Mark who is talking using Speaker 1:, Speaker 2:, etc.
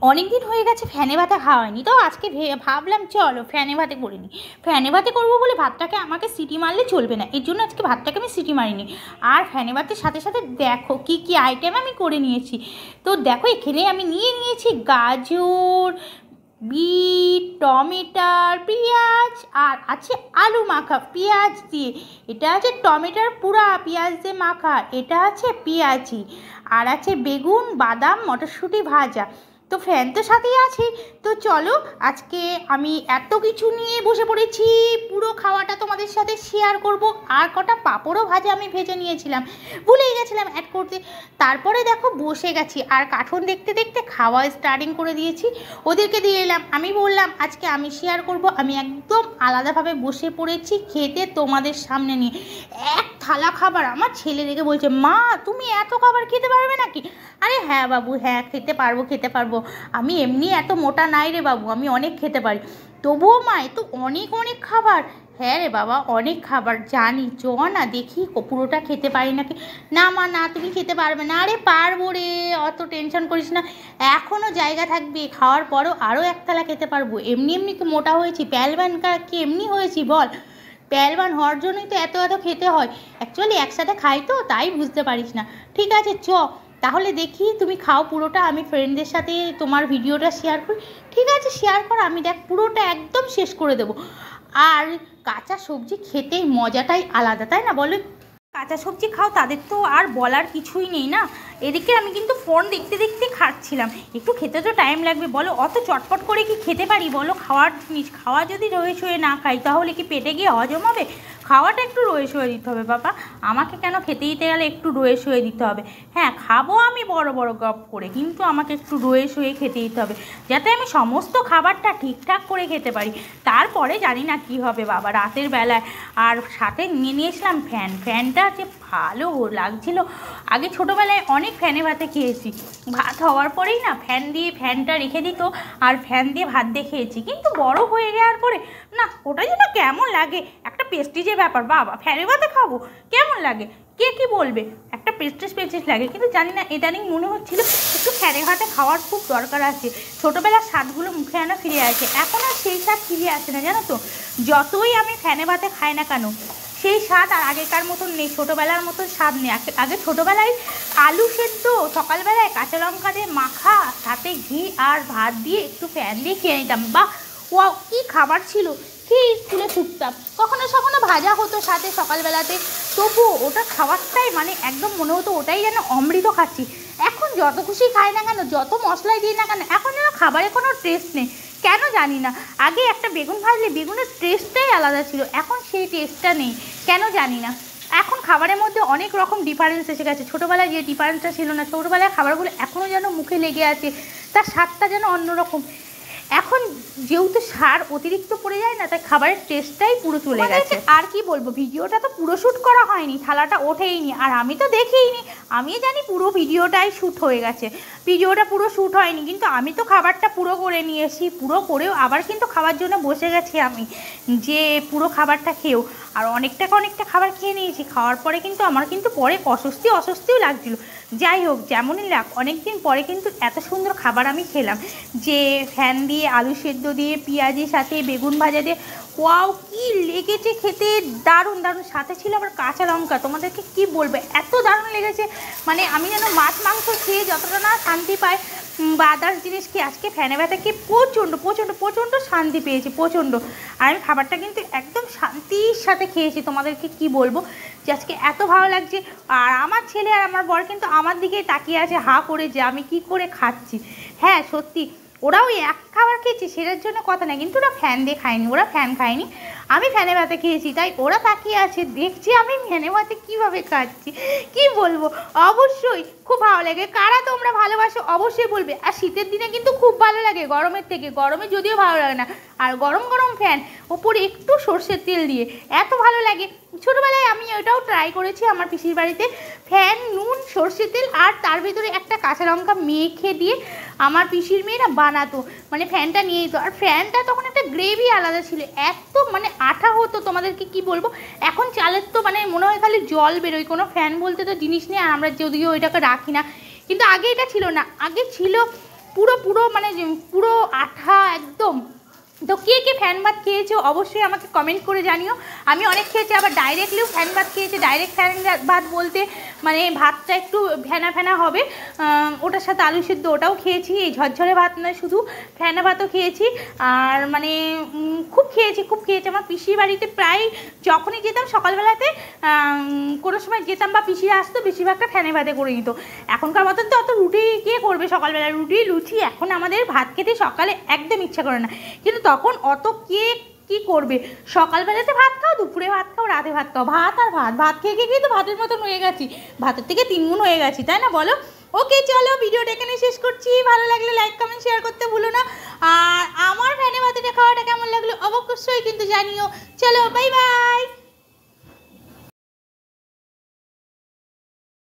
Speaker 1: অনেক দিন হয়ে গেছে ফ্যানে ভাতে খাওয়া হয়নি, তো আজকে ভাবলাম চলো ফ্যানে ভাতে করে নিই। ফ্যানে ভাতে করবো বলে ভাতটাকে আমাকে সিটি মারলে চলবে না, এর জন্য আজকে ভাতটাকে আমি সিটি মারিনি। আর ফ্যানে ভাতের সাথে সাথে দেখো কি কি আইটেম আমি করে নিয়েছি। তো দেখো এখানে আমি নিয়েছি গাজর, বিট, টমেটার, পেঁয়াজ, আর আছে আলু মাখা পেঁয়াজ দিয়ে। এটা আছে টমেটার পুরা পেঁয়াজ দিয়ে মাখা, এটা আছে পেঁয়াজি, আর আছে বেগুন, বাদাম, মটরশুঁটি ভাজা। তো ফ্যান তো সাথেই আছে। তো চলো আজকে আমি এত কিছু নিয়ে বসে পড়েছি, পুরো খাওয়াটা তোমাদের সাথে শেয়ার করব। আর কটা পাঁপড়ও ভাজা আমি ভেজে নিয়েছিলাম, ভুলেই গেছিলাম অ্যাড করতে। তারপরে দেখো বসে গেছি আর কার্টুন দেখতে দেখতে খাওয়া স্টার্টিং করে দিয়েছি, ওদেরকে দিয়ে এলাম। আমি বললাম আজকে আমি শেয়ার করব, আমি একদম আলাদাভাবে বসে পড়েছি খেতে তোমাদের সামনে নিয়ে এক থালা খাবার। আমার ছেলে দেখে বলছে, মা তুমি এত খাবার খেতে পারবে নাকি? আরে হ্যাঁ বাবু, হ্যাঁ খেতে পারবো। আমি এমনি এত মোটা নাই রে বাবু, আমি অনেক খেতে পারি। তবুও মা এ তো অনেক অনেক খাবার। হ্যাঁ রে বাবা, অনেক খাবার জানি, চ না দেখি পুরোটা খেতে পারি নাকি। না মা না, তুমি খেতে পারবে না। আরে পারবো রে, অত টেনশন করিস না, এখনও জায়গা থাকবে, খাওয়ার পরও আরও এক থালা খেতে পারবো। এমনি এমনি কি মোটা হয়েছি? প্যালবান কি এমনি হয়েছি বল? প্যালবান হওয়ার জন্যই তো এত এত খেতে হয়। অ্যাকচুয়ালি একসাথে খাই তো, তাই বুঝতে পারিস না। ঠিক আছে চ তাহলে দেখি, তুমি খাও পুরোটা, আমি ফ্রেন্ডদের সাথে তোমার ভিডিওটা শেয়ার করি। ঠিক আছে শেয়ার কর, আমি দেখ পুরোটা একদম শেষ করে দেবো। আর কাঁচা সবজি খেতেই মজাটাই আলাদা, তাই না বলো? কাঁচা সবজি খাও তাদের তো আর বলার কিছুই নেই না। এদিকে আমি কিন্তু ফোন দেখতে দেখতে খাচ্ছিলাম, একটু খেতে তো টাইম লাগবে বলো, অত চটপট করে কি খেতে পারি বলো? খাওয়ার জিনিস, খাওয়া যদি রয়ে শোয়ে না খাই তাহলে কি পেটে গিয়ে হজম হবে? খাওয়াটা একটু রয়ে শোয়ে দিতে হবে বাবা, আমাকে কেন খেতে দিতে গেলে একটু রয়ে শোয়ে দিতে হবে? হ্যাঁ খাবো আমি বড় বড় গপ করে, কিন্তু আমাকে একটু রয়ে শোয়ে খেতে দিতে হবে, যাতে আমি সমস্ত খাবারটা ঠিকঠাক করে খেতে পারি। তারপরে জানি না কি হবে বাবা রাতের বেলায়। আর সাথে নিয়েছিলাম ফ্যানটা যে ভালো লাগছিল। আগে ছোটোবেলায় অনেক ফ্যানে ভাতে খেয়েছি, ভাত হওয়ার পরেই না ফ্যানটা রেখে দিত, আর ফ্যান দিয়ে ভাত দিয়ে খেয়েছি। কিন্তু বড় হয়ে যাওয়ার পরে না, ওটা যেন কেমন লাগে, একটা প্রেস্টিজের ব্যাপার। বাবা ফ্যানে ভাতে খাবো, কেমন লাগে, কে কি বলবে, একটা প্রেস্টিজ লাগে। কিন্তু জানি না ইদানিং মনে হচ্ছিল একটু ফ্যানে ভাতে খাওয়ার খুব দরকার আছে। ছোটোবেলার স্বাদগুলো মুখে আনা ফিরে আসে, এখন আর সেই স্বাদ ফিরে আসে না জানো তো। যতই আমি ফ্যানে ভাতে খাই না কেন, সেই স্বাদ আর আগেকার মতন নেই, ছোটোবেলার মতন স্বাদ নেই। আগে ছোটোবেলায় আলু সেদ্ধ সকালবেলায় কাঁচা লঙ্কা দিয়ে মাখা, সাথে ঘি আর ভাত দিয়ে একটু ফ্যান দিয়ে খেয়ে নিতাম। বাহ ওয়াও, কী খাবার ছিল! খেয়ে স্কুলে ছুটতাম, কখনো ভাজা হতো সাথে সকালবেলাতে, তবুও ওটা খাবারটাই মানে একদম মনে হতো ওটাই যেন অমৃত খাচ্ছি। এখন যত খুশি খাই না কেন, যত মশলাই দিই না কেন, এখন যেন খাবারে কোনো টেস্ট নেই, কেন জানি না। আগে একটা বেগুন ভাজলে বেগুনের টেস্টটাই আলাদা ছিল, এখন সেই টেস্টটা নেই, কেন জানি না। এখন খাবারের মধ্যে অনেক রকম ডিফারেন্স এসে গেছে, ছোটোবেলায় যে ডিফারেন্সটা ছিল না, ছোটোবেলায় খাবারগুলো এখনও যেন মুখে লেগে আছে, তার স্বাদটা যেন অন্যরকম। এখন যেহেতু সার অতিরিক্ত পড়ে যায় না, তাই খাবারের টেস্টটাই পুরো চলে গেছে। আর কি বলবো, ভিডিওটা তো পুরো শ্যুট করা হয়নি, থালাটা ওঠেইনি, আর আমি তো দেখিইনি। আমি জানি পুরো ভিডিওটাই শ্যুট হয়ে গেছে, ভিডিওটা পুরো শ্যুট হয়নি, কিন্তু আমি তো খাবারটা পুরো করে নিয়েছি। পুরো করেও আবার কিন্তু খাবার জন্য বসে গেছি আমি, যে পুরো খাবারটা খেয়েও। আর অনেকটা খাবার খেয়ে নিয়েছি, খাওয়ার পরে কিন্তু আমার কিন্তু পরে অস্বস্তিও লাগছিল। যাই হোক যেমনই লাগ, অনেকদিন পরে কিন্তু এত সুন্দর খাবার আমি খেলাম, যে ফ্যান দিয়ে আলু সেদ্ধ দিয়ে পেঁয়াজের সাথে বেগুন ভাজা দিয়ে, ওয়াও কি লেগেছে খেতে, দারুণ দারুণ। সাথে ছিল আবার কাঁচা লঙ্কা, তোমাদেরকে কি বলবো এত দারুণ লেগেছে। মানে আমি যেন মাছ মাংস খেয়ে যতটা না শান্তি পাই বা আদার্স জিনিস কি, আজকে ফ্যানে ব্যথা খেয়ে প্রচণ্ড শান্তি পেয়েছি, প্রচণ্ড। আর আমি খাবারটা কিন্তু একদম শান্তির সাথে খেয়েছি, তোমাদেরকে কি বলবো যে আজকে এত ভালো লাগছে। আর আমার ছেলে আর আমার বর কিন্তু আমার দিকে তাকিয়ে আছে হা করে, যে আমি কি করে খাচ্ছি। হ্যাঁ সত্যি, ওরা ওই এক খাবার খেয়েছে সেটার জন্য কথা না, কিন্তু ওরা ফ্যান দিয়ে খায়নি, ওরা ফ্যান খায়নি, আমি ফ্যানে ভাতে খেয়েছি, তাই ওরা তাকিয়ে আছে দেখছি আমি ফ্যানে ভাতে কীভাবে খাচ্ছি। কি বলবো, অবশ্যই খুব ভালো লাগে। কারা তোমরা ভালোবাসো অবশ্যই বলবে। আর শীতের দিনে কিন্তু খুব ভালো লাগে গরমের থেকে, গরমে যদিও ভালো লাগে না। আর গরম গরম ফ্যান, ওপরে একটু সর্ষের তেল দিয়ে এত ভালো লাগে। ছোটোবেলায় আমি ওটাও ট্রাই করেছি আমার পিসির বাড়িতে, ফ্যান, নুন, সর্ষের তেল আর তার ভিতরে একটা কাঁচা লঙ্কা মেখে দিয়ে আমার পিসির মেয়েরা বানাতো, মানে ফ্যানটা নিয়ে যেত। আর ফ্যানটা তখন একটা গ্রেভি আলাদা ছিল, এত মানে আঠা হতো, তোমাদেরকে কি বলবো। এখন চালের তো মানে মনে হয় খালি জল বেরোয়, কোনো ফ্যান বলতে তো জিনিস নেই, আর আমরা যদিও ওইটাকে রাখি না। কিন্তু আগে এটা ছিল না, আগে ছিল পুরো পুরো মানে পুরো আঠা একদম। তো কে কে ফ্যান ভাত খেয়েছো অবশ্যই আমাকে কমেন্ট করে জানিও। আমি অনেক খেয়েছি, আবার ডাইরেক্টলিও ফ্যান ভাত খেয়েছি। ডাইরেক্ট ফ্যান ভাত বলতে মানে ভাতটা একটু ফেনা ফেনা হবে, ওটার সাথে আলু সিদ্ধ, ওটাও খেয়েছি। এই ঝরঝরে ভাত নয়, শুধু ফেনা ভাতও খেয়েছি। আর মানে খুব খেয়েছি, খুব খেয়েছি। আমার পিসির বাড়িতে প্রায় যখনই যেতাম সকালবেলাতে, কোনো সময় যেতাম বা পিসিরা আসতো, বেশিরভাগটা ফ্যানে ভাতে করে নিত। এখনকার মতন তো অত রুটি কে করবে সকালবেলা, রুটি লুচি, এখন আমাদের ভাত খেতে সকালে একদম ইচ্ছা করে না। কিন্তু তখন অত কে কি করবে, সকালবেলাতে ভাত খাও, দুপুরে ভাত খাও, রাতে ভাত খাও, ভাত আর ভাত, ভাত খেয়ে খেয়ে তো ভাতের মতন হয়ে গেছি, ভাতের থেকে 3 গুণ হয়ে গেছি, তাই না বলো? ওকে চলো, ভিডিওটা এখানে শেষ করছি। ভালো লাগলে লাইক কমেন্ট শেয়ার করতে ভুলো না। আর আমার ফ্যানে ভাতেটা খাওয়াটা কেমন লাগলো অবশ্যই কিন্তু জানিও। চলো বাই বাই।